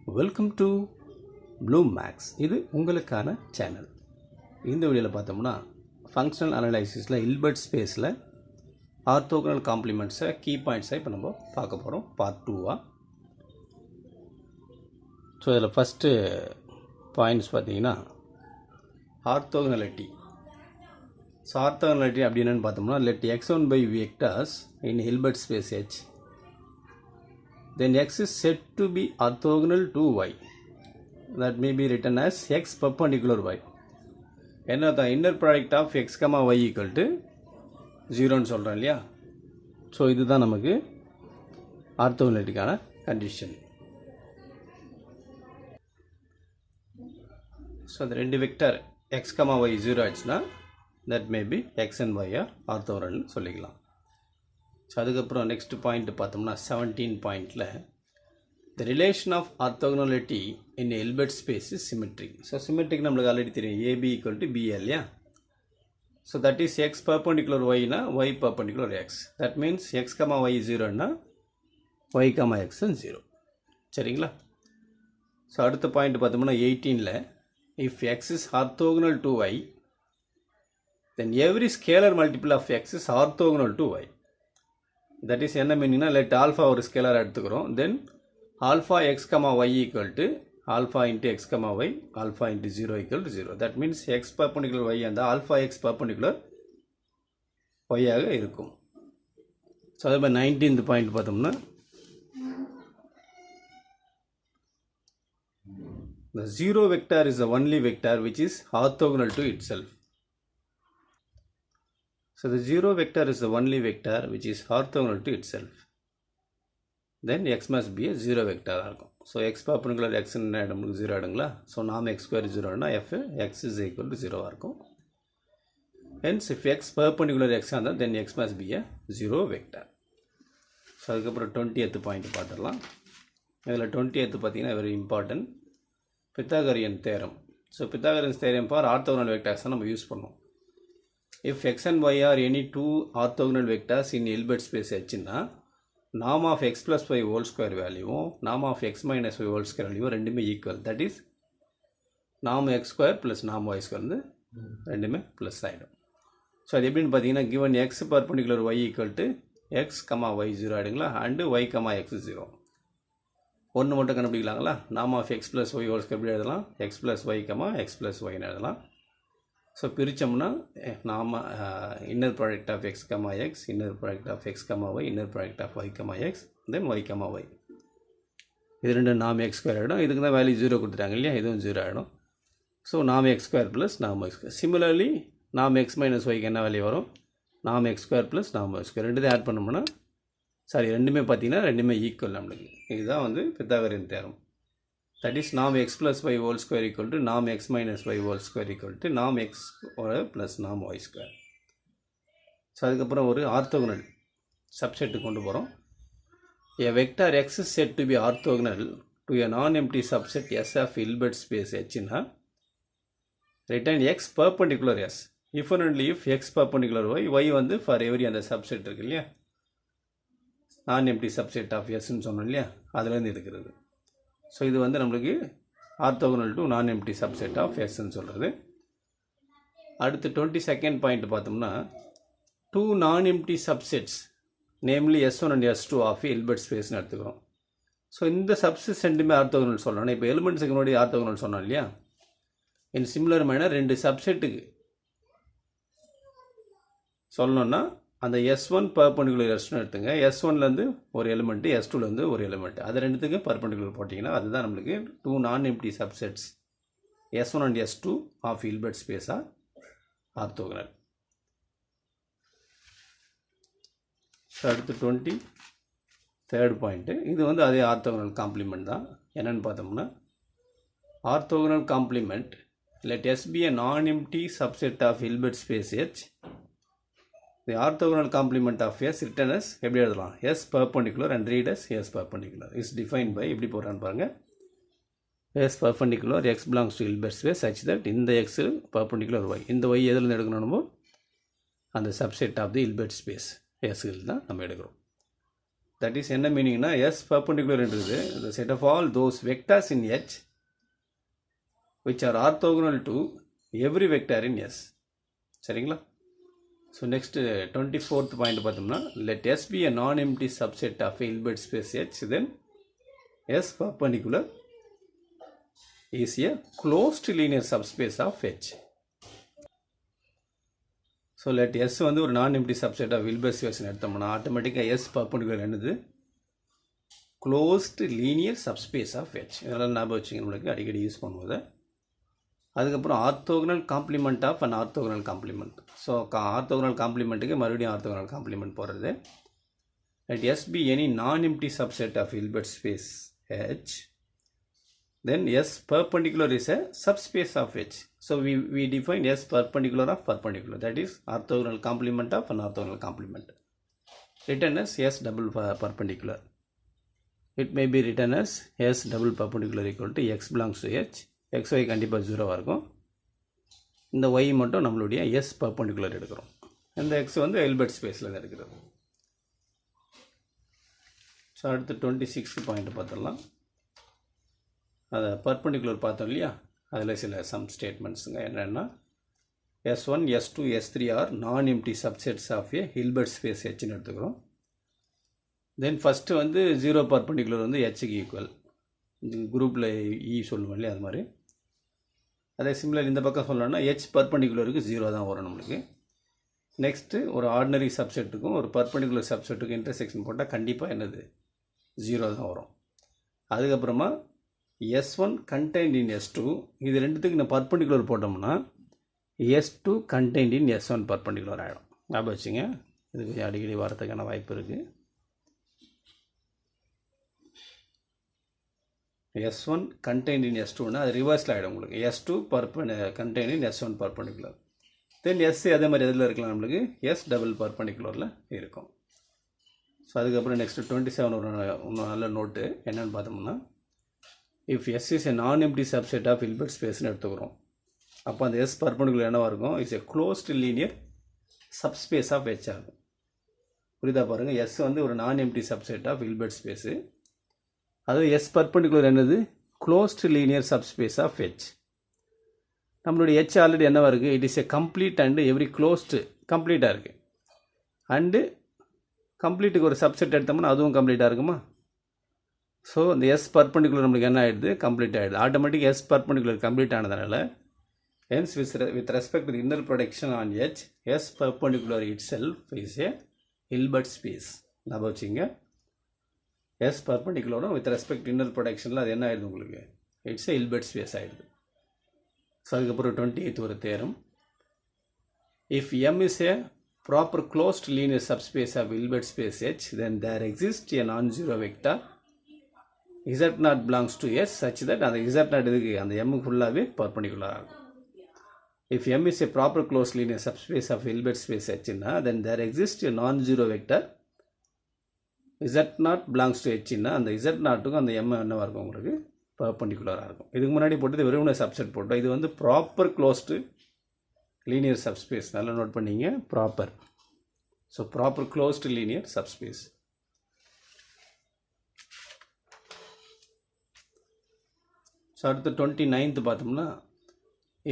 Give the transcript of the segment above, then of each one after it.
Welcome to Bloom maths. இது உங்களுக்கான channel. இந்த வீடியோவில் பார்த்தோம்னா ஃபங்க்ஷனல் அனலைசிஸில் ஹில்பர்ட் ஸ்பேஸில் ஆர்த்தோகனல் காம்ப்ளிமெண்ட்ஸை கீ பாயிண்ட்ஸை இப்போ நம்ம பார்க்க போகிறோம் பார்ட் 2. ஸோ இதில் ஃபஸ்ட்டு பாயிண்ட்ஸ் பார்த்தீங்கன்னா ஆர்த்தோகனாலிட்டி. ஸோ ஆர்த்தோகனாலிட்டி அப்படி என்னென்னு பார்த்தோம்னா let x1 by vectors in Hilbert space H, then x is said to be orthogonal to y. That may be written as x perpendicular y. என்ன the inner product of x, y equal to 0ன்னு சொல்கிறோம் இல்லையா. So இதுதான் நமக்கு ஆர்த்தோகனாலிட்டிக்கான condition. So அந்த ரெண்டு vector x, y 0 ஆச்சுன்னா that may be x and y are ஆர்த்தோகனல்னு சொல்லிக்கலாம். So அதுக்கப்புறம் நெக்ஸ்ட் பாயிண்ட் பார்த்தோம்னா 17 பாயிண்டில் the relation of orthogonality in a Hilbert space is symmetric. So symmetric நம்மளுக்கு ஆல்ரெடி தெரியும், AB equal to BL இல்லையா. So that is x perpendicular yனா y perpendicular x. that means x, y 0னா y, x 0. சரிங்களா. So அடுத்த point பார்த்தோம்னா 18ல் if x is orthogonal to y, then every scalar multiple of x is orthogonal to y. that is என்ன மீனிங்னா let alpha ஒரு scalar எடுத்துக்கிறோம், then alpha x, y equal to alpha into x, y, alpha into 0 equal to 0. that means x perpendicular y and alpha x perpendicular y ஆக இருக்கும். So அதே மாதிரி 19th point பார்த்தோம்னா the zero vector is the only vector which is orthogonal to itself. So the zero vector is the only vector which is orthogonal to itself. Then x must be a zero vector இருக்கும். So x perpendicular எக்ஸ்ன்னு நமக்கு 0 ஆடுங்களா. So நாம் x square 0னா f x is equal to 0 இருக்கும். Hence if x perpendicular x இருந்தால் then x must be a zero vector. So அதுக்கப்புறம் 20th point பார்த்துடலாம். இதில் 20th பார்த்தீங்கன்னா very important Pythagorean theorem. So Pythagorean theorem for orthogonal vectors தான் நம்ம use பண்ணுவோம். If x and y are any two orthogonal vectors in Hilbert space ஹெச்னா norm of x plus y whole square வேல்யூவும் norm of x minus y whole square வேல்யூவும் ரெண்டுமே equal. That is norm x square plus norm y square வந்து ரெண்டுமே plus ஆகிடும். So அது எப்படின்னு பார்த்தீங்கன்னா given x perpendicular y equal to x, y 0 ஆகிடுங்களா, அண்டு y, x 0. ஒன்று மட்டும் கண்டுபிடிக்கலாங்களா. norm of x plus y whole square எப்படி எழுதலாம், x plus y, x plus yன்னு எழுதலாம். ஸோ பிரித்தோம்னா நாம் inner product of x, x, inner product of x, y, inner product of y, x, then y, y. இது ரெண்டு நாம் x square ஆகிடும். இதுக்கு தான் வேல்யூ 0 கொடுத்துட்டாங்க இல்லையா, இதுவும் 0 ஆகிடும். ஸோ நாம் எக்ஸ் ஸ்கொயர் ப்ளஸ் நாம் ஒய் ஸ்கொயர். சிமிலர்லி நாம் எக்ஸ் மைனஸ் ஒய்க்கு என்ன வேல்யூ வரும், நாம் எக்ஸ் ஸ்கொயர் ப்ளஸ் நாம் ஒய் ஸ்கொயர். ரெண்டுத்தையும் ஆட் பண்ணோம்னா ரெண்டுமே பார்த்தீங்கன்னா ரெண்டுமே ஈக்குவல் நம்மளுக்கு. இதுதான் வந்து பித்தாகரியன் theorem. That is norm x plus y whole square equal to norm x minus y whole square equal to norm x plus norm y square. So அதுக்கப்புறம் ஒரு ஆர்த்தோகனல் சப்செட்டு கொண்டு போகிறோம். A vector x is said to be orthogonal to a non-empty subset S of Hilbert space H னா return x perpendicular S. If and only if x perpendicular y, y வந்து for every அந்த subset இருக்கு இல்லையா, non-empty subset of Sன்னு சொன்னோம் இல்லையா, அதுலேருந்து இருக்கிறது. So இது வந்து நம்மளுக்கு orthogonal to non empty subset of எஸ்ன்னு சொல்கிறது. அடுத்து 22nd பாயிண்ட் பார்த்தோம்னா two non empty subsets namely S1 and S2 of Hilbert ஸ்பேஸ்னு எடுத்துக்கிறோம். ஸோ இந்த சப்செட்ஸ் ரெண்டுமே ஆர்த்தோகனல் சொல்லணும். இப்போ எலிமெண்ட்ஸுக்கு முன்னாடி ஆர்த்தோகனல் சொன்னோம் இல்லையா. இன் சிமிலர் மேனர் ரெண்டு சப்செட்டுக்கு சொல்லணுன்னா அந்த S1 பர்பெண்டிகுலர் S2 எடுத்துங்க. S1லேருந்து ஒரு எலிமெண்ட்டு, S2லேருந்து ஒரு எலிமெண்ட்டு, அது ரெண்டுத்துக்கு பர்பெண்டிகுலர் போட்டிங்கன்னா அதுதான் நம்மளுக்கு two non empty subsets S1 and S2 of Hilbert ஸ்பேஸாக ஆர்த்தோகனல். ஸோ அடுத்து 23rd பாயிண்ட்டு. இது வந்து அதே ஆர்த்தோகனல் காம்ப்ளிமெண்ட் தான். என்னென்னு பார்த்தோம்னா orthogonal complement let S be a non-empty subset of Hilbert space H. The orthogonal complement of S written as எப்படி எழுதலாம், S perpendicular and read as S perpendicular is defined by எப்படி போடுறான்னு பாருங்க. S perpendicular x belongs to Hilbert space such that இந்த x perpendicular y, இந்த y எதில் எடுக்கணுமோ அந்த subset of the Hilbert space S தான் நம்ம எடுக்கிறோம். That is என்ன மீனிங்னா S perpendicular என்றது the set of all those vectors in H which are orthogonal to every vector in S. சரிங்களா? So next 24th point பார்த்தோம்னா let S be a non-empty subset of Hilbert space H, then S perpendicular is a closed linear subspace of H. So let S வந்து ஒரு non-empty subset of Hilbert space எடுத்தோம்னா ஆட்டோமேட்டிக்காக S perpendicular என்னது closed linear subspace of H. இதெல்லாம் ஞாபகம் வச்சுங்க, நம்மளுக்கு அடிக்கடி யூஸ் பண்ணும்போது. அதுக்கப்புறம் orthogonal complement of and orthogonal complement. So orthogonal காம்ப்ளிமெண்ட்டுக்கு மறுபடியும் ஆர்த்தோகனல் காம்ப்ளிமெண்ட் போடுறது. let S be any non-empty subset of Hilbert space H, then S perpendicular is a subspace of H. So we define S perpendicular of perpendicular, that is orthogonal complement of an orthogonal complement, written as S double perpendicular. It may be written as S double perpendicular equal to X belongs to H. XY கண்டிப்பாக 0 இருக்கும். இந்த Y மட்டும் நம்மளுடைய S perpendicular எடுக்கிறோம். இந்த X வந்து Hilbert ஸ்பேஸில் தான் எடுக்கிறது. ஸோ அடுத்து 26th பாயிண்ட் பார்த்துடலாம். அதை பர்பண்டிகுலர் பார்த்தோம் இல்லையா, அதில் சில சம் ஸ்டேட்மெண்ட்ஸுங்க என்னென்னா S1 S2 S3 are non empty subsets of a Hilbert space ஹெச்னு எடுத்துக்கிறோம். தென் ஃபஸ்ட்டு வந்து 0 பர்பண்டிகுலர் வந்து ஹெச்சுக்கு ஈக்குவல், குரூப்பில் சொல்லுவோம் இல்லையா அது மாதிரி. அதே சிமிலர் இந்த பக்கம் சொல்லணும்னா ஹெச் பர்பண்டிகுலருக்கு 0 தான் வரும் நம்மளுக்கு. நெக்ஸ்ட்டு ஒரு ஆர்டினரி சப்செட்டுக்கும் ஒரு பர்பண்டிகுலர் சப்செட்டுக்கும் இன்டர்செக்ஷன் போட்டால் கண்டிப்பாக என்னது 0 தான் வரும். அதுக்கப்புறமா S1 contained in S2, இது ரெண்டுத்துக்கு நான் பர்பண்டிகுலர் போட்டோம்னா S2 contained in S1 perpendicular ஆகிடும். ஞாபகம் வச்சுங்க, இதுக்கு அடிக்கடி வரத்துக்கான வாய்ப்பு இருக்குது. S1 contained in S2னா அது ரிவர்ஸில் ஆகிடும் உங்களுக்கு. S2 contained in S1 perpendicular. Then S அதே மாதிரி எதில் இருக்கலாம் நம்மளுக்கு S டபுள் பர்பண்டிகுலரில் இருக்கும். ஸோ அதுக்கப்புறம் நெக்ஸ்ட்டு 27 ஒரு நல்ல நோட்டு என்னென்னு பார்த்தோம்னா if S is a non-empty subset of Hilbert ஸ்பேஸ்னு எடுத்துக்கிறோம். அப்போ அந்த S பர்பண்டிகுலர் என்னவாக இருக்கும், is a closed linear subspace of H ஆகும். புரியுதா பாருங்கள், S வந்து ஒரு non-empty subset of Hilbert space, அது S பர்பண்டிகுலர் என்னது closed linear subspace of H. நம்மளுடைய H ஆல்ரெடி என்னவாக இருக்குது, it is a complete and every closed கம்ப்ளீட்டாக இருக்குது. அண்டு கம்ப்ளீட்டுக்கு ஒரு சப்செட் எடுத்தோம்னா அதுவும் கம்ப்ளீட்டாக இருக்குமா. ஸோ இந்த S பர்பண்டிகுலர் நம்மளுக்கு என்ன ஆகிடுது, கம்ப்ளீட் ஆகிடுது. ஆட்டோமேட்டிக் S பர்பண்டிகுலர் கம்ப்ளீட் ஆனதுனால hence with respect to inner production on H, S perpendicular it self is a Hilbert space. ஞாபகம் வச்சுங்க, S பர்பண்டிகுலரும் வித் ரெஸ்பெக்ட் இன்னர் ப்ரொடக்ஷனில் அது என்ன ஆகிடுது உங்களுக்கு, இட்ஸ் ஏ ஹில்பர்ட் ஸ்பேஸ் ஆகிடுது. ஸோ அதுக்கப்புறம் 28th ஒரு theorem, if M is A proper closed linear subspace of Hilbert space H, then there exists a non-zero vector Z0 belongs to S such that அந்த Z0 இதுக்கு அந்த M ஃபுல்லாகவே perpendicular ஆகும். If M is a proper closed linear subspace of Hilbert space H, then there exists a non-zero vector Z0 belongs to H. அந்த Z0க்கும் அந்த M என்னவாக இருக்கும் உங்களுக்கு பர்பண்டிகுலராக இருக்கும். இதுக்கு முன்னாடி போட்டது வெறும் சப்செட் போட்டோம். இது வந்து ப்ராப்பர் க்ளோஸ்டு லீனியர் சப்ஸ்பேஸ். நல்லா நோட் பண்ணிங்க, proper. So proper closed linear subspace. So அடுத்து 29th பார்த்தோம்னா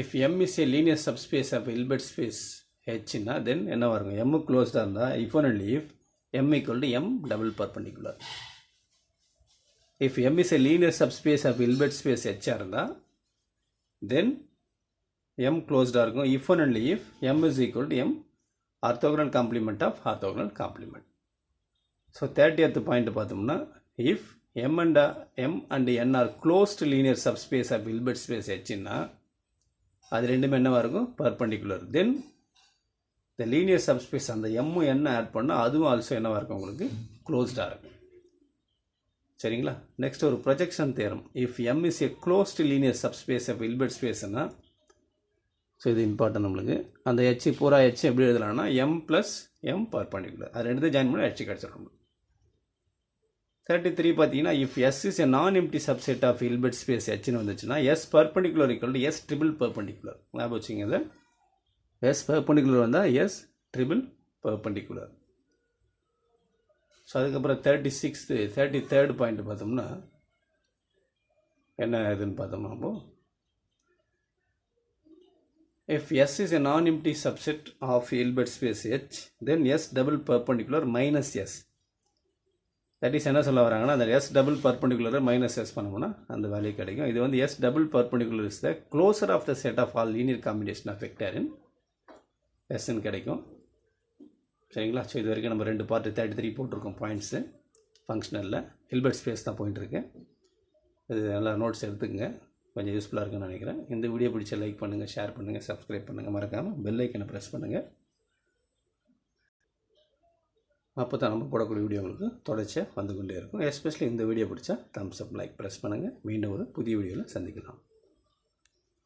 if M is a linear subspace of Hilbert space ஹெச்னா தென் என்னவாக இருக்கும், M க்ளோஸ்டாக இருந்தால் if one and if M equal to M double perpendicular. If M is a linear subspace of Hilbert space H இருந்தால் then M closed இருக்கும். If and only if M is equal to M orthogonal complement of orthogonal complement. So 30th point பார்த்தோம்னா if M and N are closed linear subspace of Hilbert space H னா அது ரெண்டுமே என்னவாக இருக்கும், perpendicular. Then the linear subspace அந்த M N add பண்ணால் அதுவும் also என்னவாக இருக்கும் உங்களுக்கு க்ளோஸ்டாக இருக்கும். சரிங்களா. நெக்ஸ்ட் ஒரு projection theorem, if M is a closed linear subspace of Hilbert ஸ்பேஸ்னா, ஸோ இது இம்பார்ட்டன் நம்மளுக்கு. அந்த H பூரா H எப்படி எழுதலாம்னா M ப்ளஸ் M பர்பண்டிகுலர், அது ரெண்டு ஜாயின் பண்ணி H கிடச்சிடும். 33 பார்த்தீங்கன்னா if S is a non empty subset of Hilbert space Hன்னு வந்துச்சுன்னா S perpendicular equal to S triple perpendicular. ஞாபகம் வச்சுங்க, இதை S பர்பண்டிகுலர் வந்தால் S ட்ரிபிள் பர்பண்டிகுலர். ஸோ அதுக்கப்புறம் 33rd பாயிண்ட் பார்த்தோம்னா என்ன இதுன்னு பார்த்தோம்னா நம்ம if S is a non-empty subset of Hilbert space H, then S double perpendicular minus S. That is என்ன சொல்ல வராங்கன்னா அந்த S double perpendicular minus S பண்ணோம்னா அந்த வேல்யூ கிடைக்கும். இது வந்து S double perpendicular is the closure of the set of all linear combination of vector in S ன்னு கிடைக்கும். சரிங்களா? ஸோ இது வரைக்கும் நம்ம 2 பார்ட் 33 போட்டிருக்கோம் பாயிண்ட்ஸு ஃபங்க்ஷனலில். ஹில்பர்ட் ஸ்பேஸ் தான் போயிட்டு இருக்கு. இது நல்லா நோட்ஸ் எடுத்துக்கங்க, கொஞ்சம் யூஸ்ஃபுல்லாக இருக்குன்னு நினைக்கிறேன். இந்த வீடியோ பிடிச்ச லைக் பண்ணுங்கள், ஷேர் பண்ணுங்கள், சப்ஸ்கிரைப் பண்ணுங்கள், மறக்காமல் பெல் ஐக்கனை ப்ரெஸ் பண்ணுங்கள். அப்போ தான் நம்ம போடக்கூடிய வீடியோ உங்களுக்கு தொடர்ச்சியாக வந்து கொண்டே இருக்கும். எஸ்பெஷலி இந்த வீடியோ பிடிச்சா தம்ஸ் அப் லைக் ப்ரெஸ் பண்ணுங்கள். மீண்டும் ஒரு புதிய வீடியோவில் சந்திக்கலாம்.